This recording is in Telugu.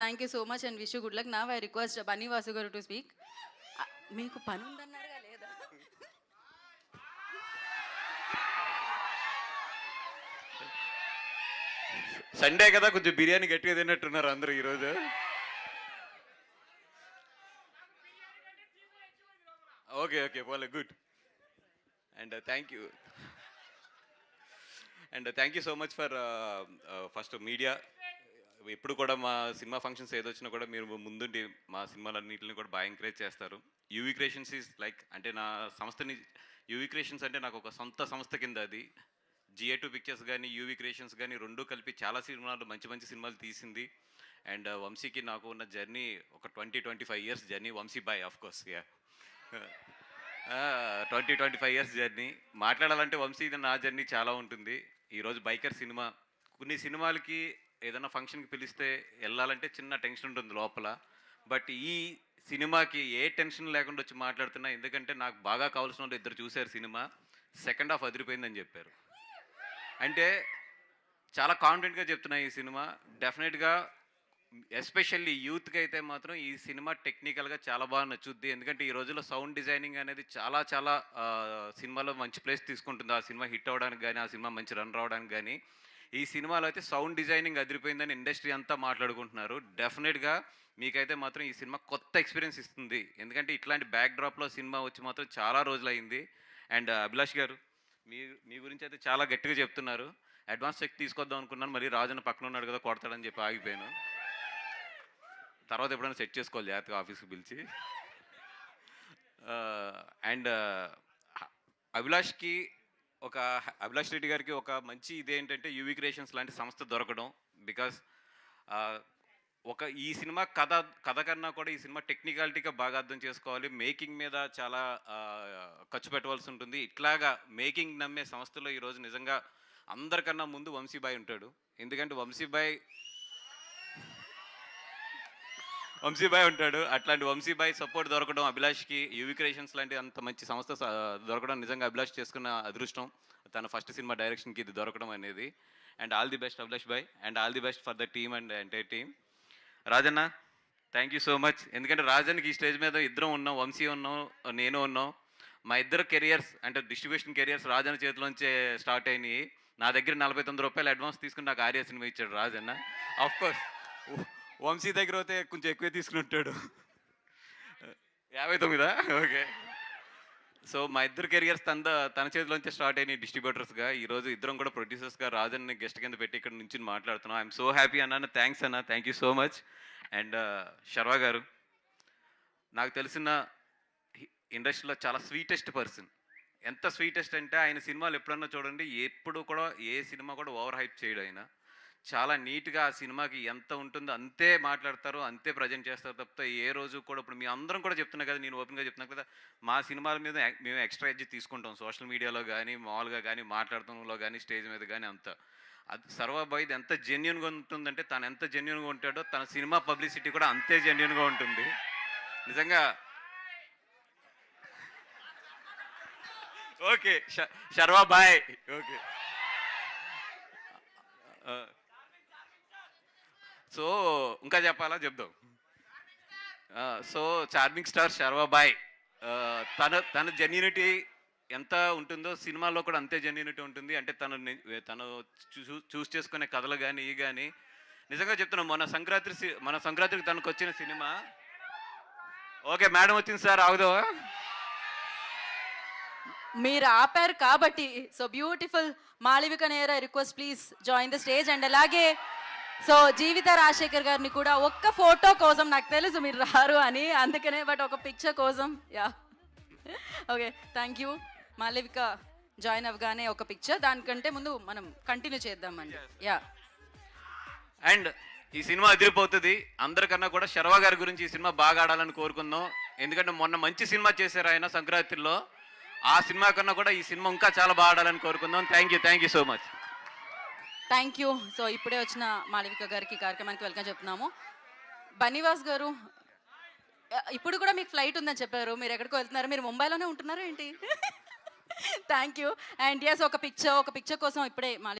Thank you so much and wish you good luck. Now I request Bunny Vasu గారు టు స్పీక్. మీకు పని ఉందన్నారుగా లేదా? సండే కదా, కొంచెం బిర్యానీ గట్టిగా తిన్నట్టున్నారు అందరూ ఈరోజు. ఓకే ఓకే పోలే, good. And thank you so much for first media. ఎప్పుడు కూడా మా సినిమా ఫంక్షన్స్ ఏదొచ్చినా కూడా మీరు ముందుండి మా సినిమాలన్నింటిని కూడా బాగా ఎంకరేజ్ చేస్తారు. యూవీ క్రియేషన్స్ ఈజ్ లైక్, అంటే నా సంస్థని, యూవీ క్రియేషన్స్ అంటే నాకు ఒక సొంత సంస్థ కింద. అది GA2 పిక్చర్స్ కానీ యూవీ క్రియేషన్స్ కానీ రెండూ కలిపి చాలా సినిమాలు, మంచి మంచి సినిమాలు తీసింది. అండ్ వంశీకి నాకు ఉన్న జర్నీ ఒక 20-25 years journey. Vamshi bhai of course, yeah 20-25 years journey. మాట్లాడాలంటే వంశీ నా జర్నీ చాలా ఉంటుంది. ఈరోజు బైకర్ సినిమా, కొన్ని సినిమాలకి ఏదైనా ఫంక్షన్కి పిలిస్తే వెళ్ళాలంటే చిన్న టెన్షన్ ఉంటుంది లోపల. బట్ ఈ సినిమాకి ఏ టెన్షన్ లేకుండా వచ్చి మాట్లాడుతున్నా, ఎందుకంటే నాకు బాగా కావాల్సిన వాళ్ళు ఇద్దరు చూశారు సినిమా. సెకండ్ హాఫ్ అదిరిపోయిందని చెప్పారు. అంటే చాలా కాన్ఫిడెంట్గా చెప్తున్నా, ఈ సినిమా డెఫినెట్గా ఎస్పెషల్లీ యూత్కి అయితే మాత్రం ఈ సినిమా టెక్నికల్గా చాలా బాగా నచ్చుద్ది. ఎందుకంటే ఈ రోజుల్లో సౌండ్ డిజైనింగ్ అనేది చాలా చాలా సినిమాలో మంచి ప్లేస్ తీసుకుంటుంది. ఆ సినిమా హిట్ అవ్వడానికి కానీ, ఆ సినిమా మంచి రన్ రావడానికి కానీ. ఈ సినిమాలో అయితే సౌండ్ డిజైనింగ్ అదిరిపోయిందని ఇండస్ట్రీ అంతా మాట్లాడుకుంటున్నారు. డెఫినెట్గా మీకైతే మాత్రం ఈ సినిమా కొత్త ఎక్స్పీరియన్స్ ఇస్తుంది. ఎందుకంటే ఇట్లాంటి బ్యాక్ డ్రాప్లో సినిమా వచ్చి మాత్రం చాలా రోజులు అయింది. అండ్ అభిలాష్ గారు, మీ గురించి అయితే చాలా గట్టిగా చెప్తున్నారు. అడ్వాన్స్ చెక్ తీసుకొద్దాం అనుకున్నాను, మరి రాజన్న పక్కన ఉన్నాడు కదా కొడతాడని చెప్పి ఆగిపోయాను. తర్వాత ఎప్పుడైనా సెట్ చేసుకోవాలి జాగ్రత్తగా ఆఫీస్కి పిలిచి. అండ్ అభిలాష్ రెడ్డి గారికి ఒక మంచి ఇదేంటంటే యూవీ క్రియేషన్స్ లాంటి సంస్థ దొరకడం. బికాస్ ఈ సినిమా కథ కన్నా కూడా ఈ సినిమా టెక్నికాలిటీగా బాగా అర్థం చేసుకోవాలి. మేకింగ్ మీద చాలా ఖర్చు పెట్టవలసి ఉంటుంది. ఇట్లాగా మేకింగ్ నమ్మే సంస్థలో ఈరోజు నిజంగా అందరికన్నా ముందు వంశీబాయ్ ఉంటాడు. ఎందుకంటే వంశీబాయ్ ఉంటాడు. అట్లాంటి వంశీబాయ్ సపోర్ట్ దొరకడం అభిలాష్కి, యూవీ క్రియేషన్స్ లాంటి అంత మంచి సంస్థ దొరకడం నిజంగా అభిలాష్ చేసుకున్న అదృష్టం. తన ఫస్ట్ సినిమా డైరెక్షన్కి ఇది దొరకడం అనేది. And all the best Abhilash bhai, and all the best for the team and entire team. Rajanna, thank you so much. ఎందుకంటే రాజన్కి ఈ స్టేజ్ మీద ఇద్దరం ఉన్నాం, వంశీ ఉన్నాం, నేను ఉన్నాం. మా ఇద్దరు కెరియర్స్ అంటే డిస్ట్రిబ్యూషన్ కెరియర్స్ రాజన్న చేతిలోంచే స్టార్ట్ అయినాయి. నా దగ్గర 49 రూపాయలు అడ్వాన్స్ తీసుకుని నాకు ఆర్య సినిమా ఇచ్చాడు రాజన్న. ఆఫ్ కోర్స్ వంశీ దగ్గర అయితే కొంచెం ఎక్కువే తీసుకుని ఉంటాడు. 59. ఓకే. సో మా ఇద్దరు కెరియర్స్ తన చేతిలోంచే స్టార్ట్ అయినాయి డిస్ట్రిబ్యూటర్స్గా. ఈరోజు ఇద్దరం కూడా ప్రొడ్యూసర్స్గా రాజన్ని గెస్ట్ కింద పెట్టి ఇక్కడ నుంచి మాట్లాడుతున్నాం. ఐఎమ్ సో హ్యాపీ అన్న. థ్యాంక్స్ అన్న, thank you so much. And Sharwa garu, నాకు తెలిసిన ఇండస్ట్రీలో చాలా స్వీటెస్ట్ పర్సన్. ఎంత స్వీటెస్ట్ అంటే ఆయన సినిమాలు ఎప్పుడన్నా చూడండి, ఎప్పుడు కూడా ఏ సినిమా కూడా ఓవర్ హైప్ చేయడు. ఆయన చాలా నీట్గా ఆ సినిమాకి ఎంత ఉంటుందో అంతే మాట్లాడతారు, అంతే ప్రజెంట్ చేస్తారు తప్పితే ఏ రోజు కూడా. ఇప్పుడు మీ అందరం కూడా చెప్తున్నా కదా, నేను ఓపెన్గా చెప్తున్నా కదా, మా సినిమాల మీద మేము ఎక్స్ట్రా ఎడ్జ్ తీసుకుంటాం సోషల్ మీడియాలో కానీ, మామూలుగా కానీ, మాట్లాడటంలో కానీ, స్టేజ్ మీద కానీ. అంత అది సర్వాబాయిది ఎంత జెన్యున్గా ఉంటుందంటే, తను ఎంత జెన్యున్గా ఉంటాడో తన సినిమా పబ్లిసిటీ కూడా అంతే జెన్యున్గా ఉంటుంది నిజంగా. Okay Sharwa bhai. Okay. So ఇంకా చెప్పాలా? చెప్దాం. So charming star Sharwa bhai, తన జెన్యూనిటీ ఎంత ఉంటుందో సినిమాలో కూడా అంతే జెన్యూనిటీ ఉంటుంది. అంటే తను చూస్ చేసుకునే కథలు కానీ ఇవి కానీ నిజంగా చెప్తున్నాం. మన సంక్రాంతికి తనకు వచ్చిన సినిమా. ఓకే మేడం వచ్చింది సార్, ఆగుదో. మీరు ఆపారు కాబట్టి సో బ్యూటిఫుల్ మాళవిక నేర request please join the stage. And అలాగే సో జీవిత రాజశేఖర్ గారిని కూడా ఒక్క ఫోటో కోసం, నాకు తెలుసు మీరు రారు అని అందుకనే, బట్ ఒక పిక్చర్ కోసం. Yeah okay, thank you. Malavika join అవ్వగానే ఒక పిక్చర్, దానికంటే ముందు మనం కంటిన్యూ చేద్దామండి. యా. అండ్ ఈ సినిమా అదిరిపోతుంది. అందరికన్నా కూడా శర్వా గారి గురించి ఈ సినిమా బాగా ఆడాలని కోరుకుందాం. ఎందుకంటే మొన్న మంచి సినిమా చేశారు ఆయన సంక్రాంతిలో. ఆ సినిమా కన్నా కూడా ఈ సినిమా ఇంకా చాలా బాగా ఆడాలని కోరుకుందాం. Thank you so much. Thank you. So ఇప్పుడే వచ్చిన మాళవిక గారికి కార్యక్రమానికి వెల్కమ్ చెప్తున్నాము. బన్నీవాస్ గారు, ఇప్పుడు కూడా మీకు ఫ్లైట్ ఉందని చెప్పారు, మీరు ఎక్కడికో వెళ్తున్నారు? మీరు ముంబైలోనే ఉంటున్నారా ఏంటి? Thank you. అండ్ ఎస్, ఒక పిక్చర్ కోసం ఇప్పుడే